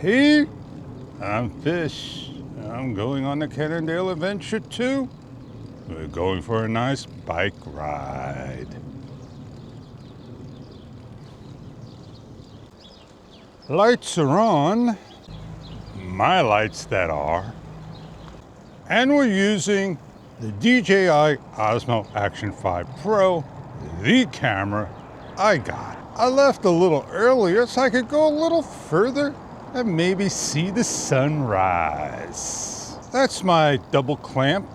Hey, I'm Fish. I'm going on the Cannondale adventure too. We're going for a nice bike ride. Lights are on. My lights that are. And we're using the DJI Osmo Action 5 Pro, the camera I got. I left a little earlier so I could go a little further and maybe see the sunrise. That's my double clamp.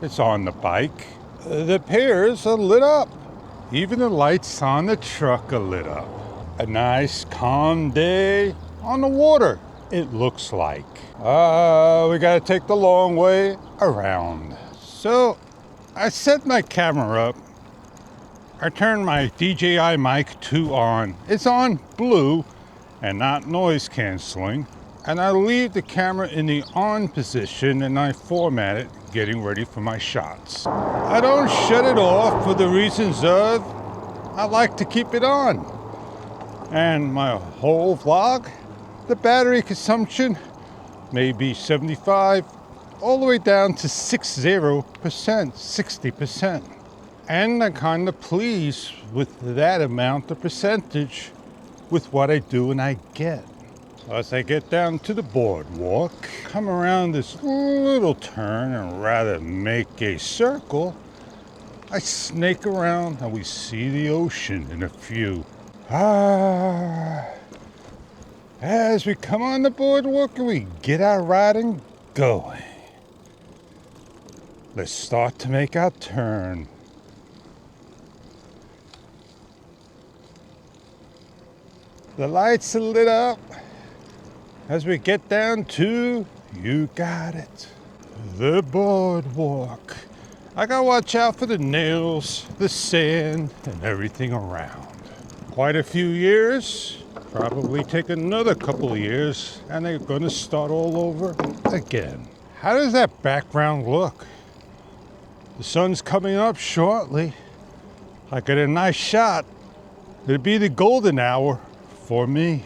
It's on the bike. The pairs are lit up. Even the lights on the truck are lit up. A nice calm day on the water, it looks like. We gotta take the long way around. So I set my camera up. I turned my DJI Mic 2 on. It's on blue and not noise canceling. And I leave the camera in the on position and I format it, getting ready for my shots. I don't shut it off for the reasons of I like to keep it on. And my whole vlog, the battery consumption may be 75 all the way down to 60%. And I'm kind of pleased with that amount of percentage with what I do and I get. As I get down to the boardwalk, come around this little turn and rather make a circle, I snake around and we see the ocean in a few. As we come on the boardwalk and we get our riding going. Let's start to make our turn. The lights are lit up as we get down to, you got it, the boardwalk. I gotta watch out for the nails, the sand, and everything around. Quite a few years, probably take another couple of years, and they're gonna start all over again. How does that background look? The sun's coming up shortly. I get a nice shot. It'll be the golden hour for me.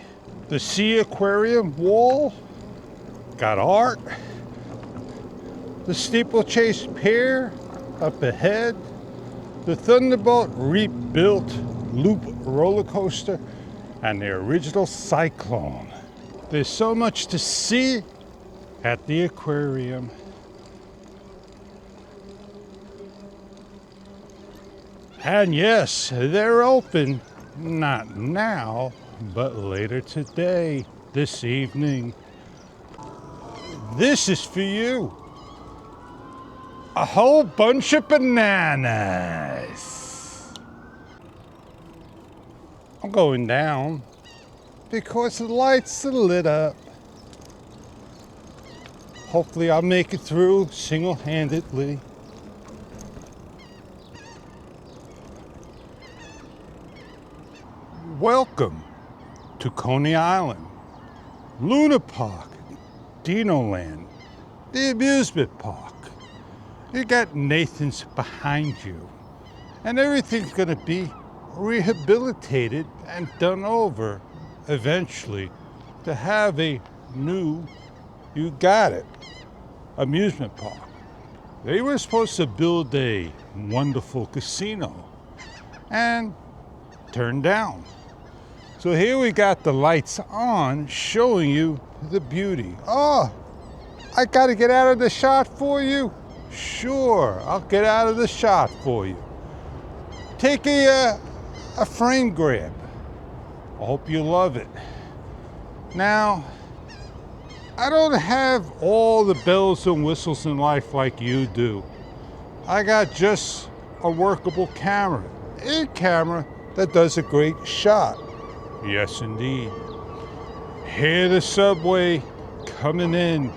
The sea aquarium wall got art. The steeplechase pier up ahead. The Thunderbolt rebuilt loop roller coaster and the original Cyclone. There's so much to see at the aquarium. And yes, they're open, not now, but later today, this evening. This is for you. A whole bunch of bananas. I'm going down because the lights are lit up. Hopefully I'll make it through single-handedly. Welcome to Coney Island, Luna Park, Dino Land, the amusement park. You got Nathan's behind you, and everything's gonna be rehabilitated and done over eventually to have a new, you got it, amusement park. They were supposed to build a wonderful casino and turned down. So here we got the lights on showing you the beauty. Oh, I gotta get out of the shot for you? Sure, I'll get out of the shot for you. Take a frame grab. I hope you love it. Now, I don't have all the bells and whistles in life like you do. I got just a workable camera. A camera that does a great shot. Yes, indeed. Hear the subway coming in.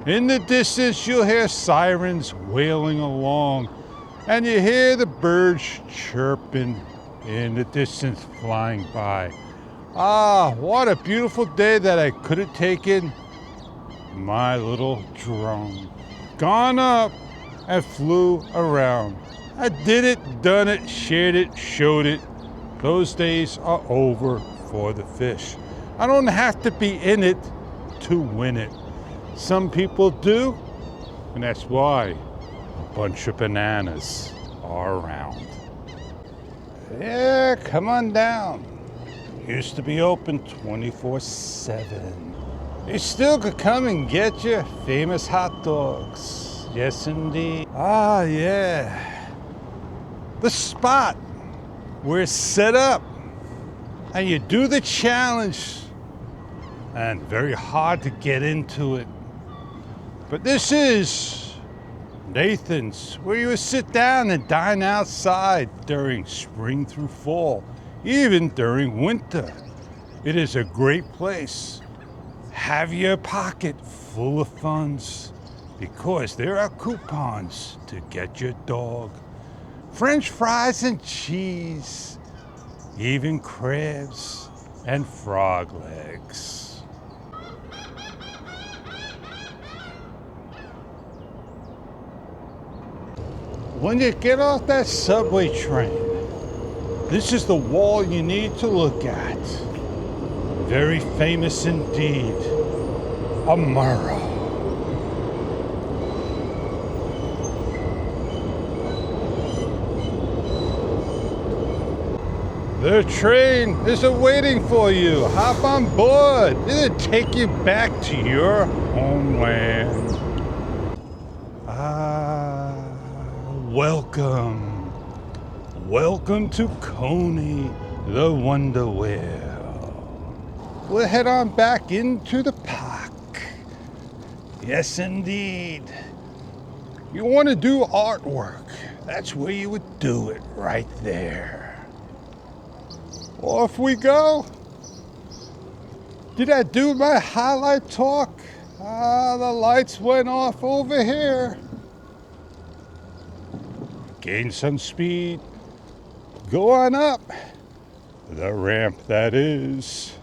In the distance, you'll hear sirens wailing along, and you hear the birds chirping in the distance flying by. Ah, what a beautiful day that I could have taken my little drone. Gone up and flew around. I did it, done it, shared it, showed it. Those days are over for the fish. I don't have to be in it to win it. Some people do, and that's why a bunch of bananas are around. Yeah, come on down. Used to be open 24/7. You still could come and get your famous hot dogs. Yes, indeed. Ah, yeah. The spot where it's set up and you do the challenge. And very hard to get into it. But this is Nathan's, where you would sit down and dine outside during spring through fall, even during winter. It is a great place. Have your pocket full of funds, because there are coupons to get your dog. French fries and cheese, even crabs and frog legs. When you get off that subway train, this is the wall you need to look at. Very famous indeed, a mirror. The train is waiting for you. Hop on board. It'll take you back to your homeland. Welcome. Welcome to Coney, the Wonder Wheel. We'll head on back into the park. Yes, indeed. You want to do artwork, that's where you would do it, right there. Off we go. Did I do my highlight talk? The lights went off over here. Gain some speed. Go on up. The ramp, that is.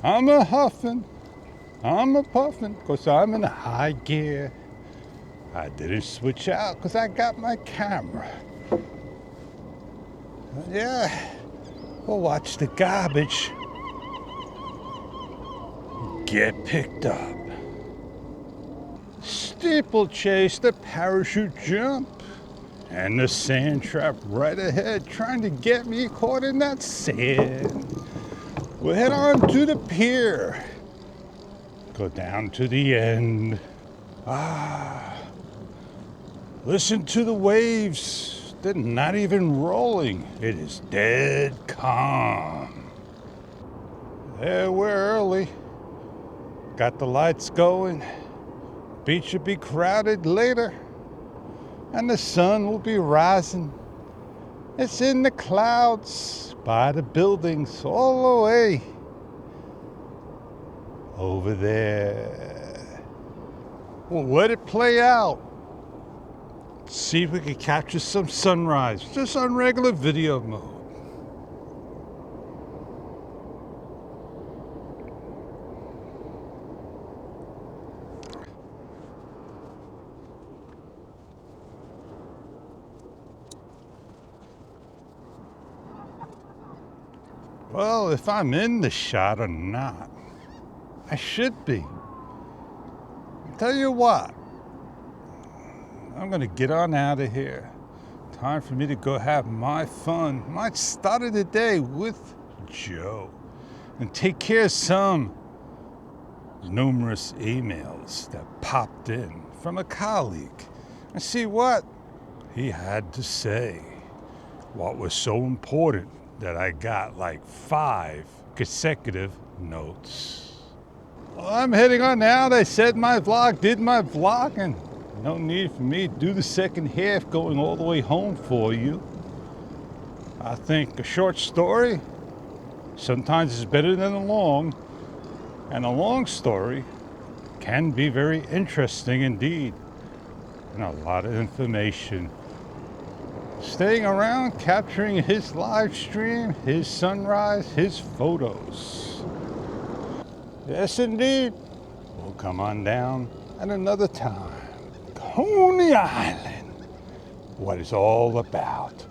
I'm a huffin', I'm a puffin', 'cause I'm in high gear. I didn't switch out 'cause I got my camera. Yeah, we'll watch the garbage get picked up. Steeplechase, the parachute jump, and the sand trap right ahead trying to get me caught in that sand. We'll head on to the pier. Go down to the end. Listen to the waves. They're not even rolling. It is dead calm. Yeah, we're early. Got the lights going. Beach should be crowded later. And the sun will be rising. It's in the clouds by the buildings all the way over there. We'll let it play out. See if we can capture some sunrise, just on regular video mode. Well, if I'm in the shot or not, I should be. Tell you what, I'm gonna get on out of here. Time for me to go have my fun, my start of the day with Joe, and take care of some numerous emails that popped in from a colleague and see what he had to say. What was so important that I got like 5 consecutive notes. Well, I'm heading on now. They said my vlog did my vlog, and no need for me to do the second half going all the way home for you. I think a short story sometimes is better than a long, and a long story can be very interesting indeed, and a lot of information. Staying around, capturing his live stream, his sunrise, his photos. Yes, indeed. We'll come on down at another time. Coney Island. What it's all about.